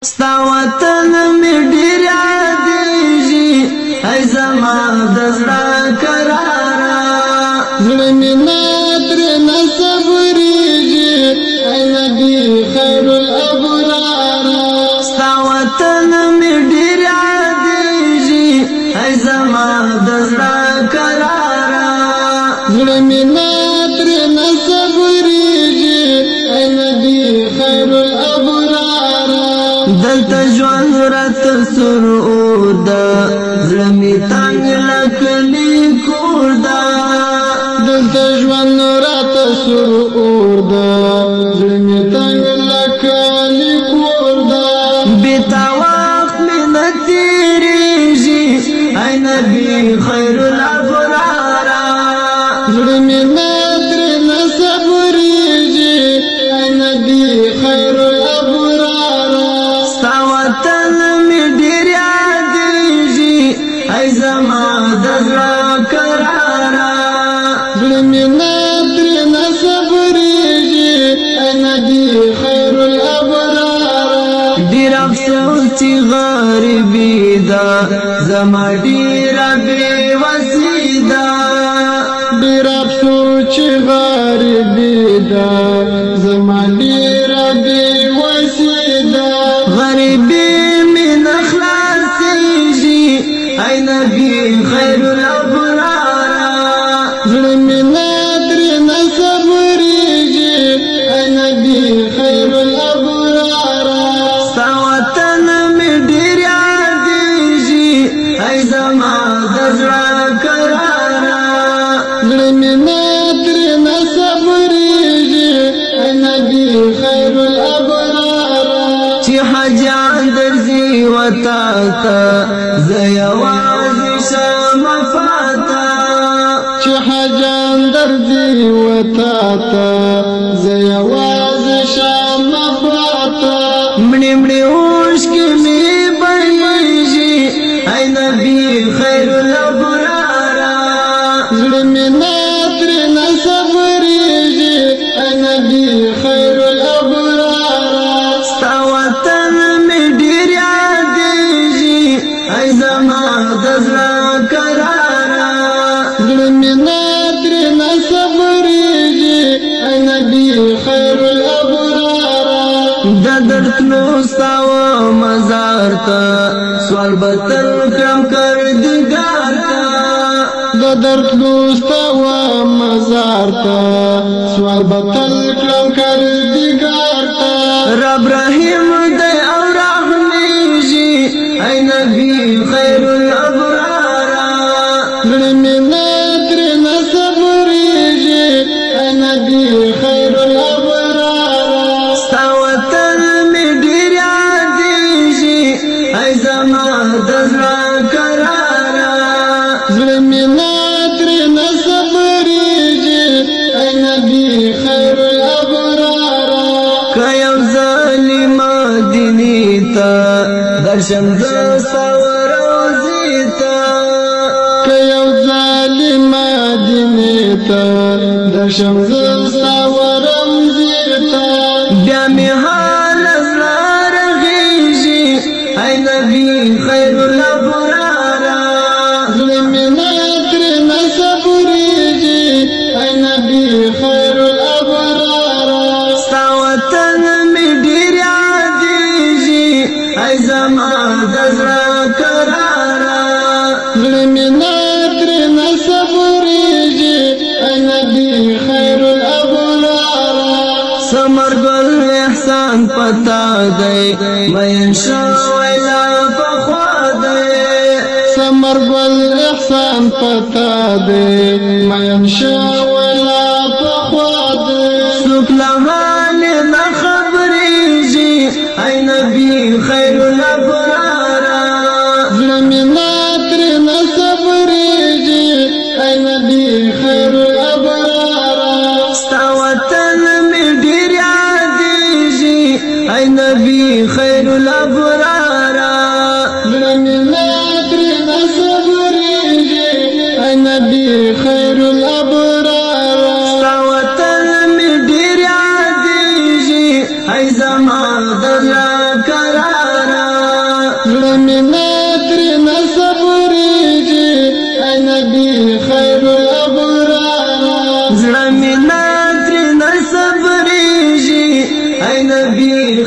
ستا وطن می ډیر یادېږي ای زما د زړه قراره زړه مې نه ترېنه صبرېږي ای نبي خیر الابرار ستا وطن می ډیر یادېږي ای زما د زړه قراره زړه مې نه ترېنه صبرېږي ای نبي خیر الابرار دلته ژوند راته سور اور ده زړه مې تنګ لکلي کور ده دلته ژوند راته سور اور ده زړه مې تنګ لکلي کور ده بېتا وخت مې نه تېرېږي ای نبي خیر الابرار زړه مې نه ترېنه صبرېږي ای نبي خیر الابرار ستا وطن می ډیر یادېږي ای زما د زړه قراره زړه مې نه ترېنه صبرېږي ای نبي خیر الابرار ډېر افسوس چې غریبي ده زما ډېره بېوسي ده ډېر افسوس چې غریبي ده زما ډېره بېوسي ده غریبي مې نه خلاصېږي ای نبي خیر الابرار زړه مې نه ترېنه صبرېږي ای نبي خیر الابرار ستا وطن مې ډېر یادېږي ای زما د زړه قراره زړه مې نه ترېنه صبرېږي ای نبي خیر الابرار چې حجان درځي وتا ته زه یوازې شم فاته چې حجان درځي وتا ته زه یوازې شم فاته مړې مړې اوښکې مې بهېږي ای نبي خیر الابرار زړه مې نه ترېنه صبرېږي ای نبي خیر الابرار ستا وطن مې ډېر یادېږي ای زما د زړه قراره زړه مې نه ترېنه صبرېږي ای نبي خیر الابرار د درتلو ستا و مزار ته سوال به تل کړم کردګار ته د درتلو ستا و مزار ته سوال به تل کړم کردګار ته رب رحیم دی او رحمېږي ای نبي خیر الابرار زړه مې نه ترېنه صبرېږي ای نبي خیر الابرار ستا وطن مې ډېر یادېږي ای زما د زړه قراره زړه مې نه ترېنه صبرېږي ای نبي خیر الابرار که یو ځلې مدینې ته درشم زه ستا روضې ته که یو ځلې مدینې ته درشم زه ستا روضې ته بیا مې حال زړه رغېږي ای نبي خیر الابرار زړه مې نه ترېنه صبرېږي ای نبي خیر الابرار ستا وطن مې ډېر یادېږي ای زما د زړه قراره زړه مې نه ترېنه صبرېږي ای نبي خیر الابرار ثمر ګل احسان پتا دی مین شوی لا پخوا دی ثمر ګل احسان پتا دی مین شوی لا پخوا دی څوک له حال نه خبرېږي ای نبي خیر الابرار زړه مې نه ترېنه صبرېږي ای نبي خیر الابرار ستا وطن مې ډېر یادېږي ای نبي خیر الابرار زړه مې نه ترېنه صبرېږي ای نبي خیر الابرار ستا وطن مې ډېر یادېږي ای زما د زړه قراره زړه مې ترې نه صبرېږي ای نبي خیر الابرار زړه مې ترې نه صبرېږي ای نبي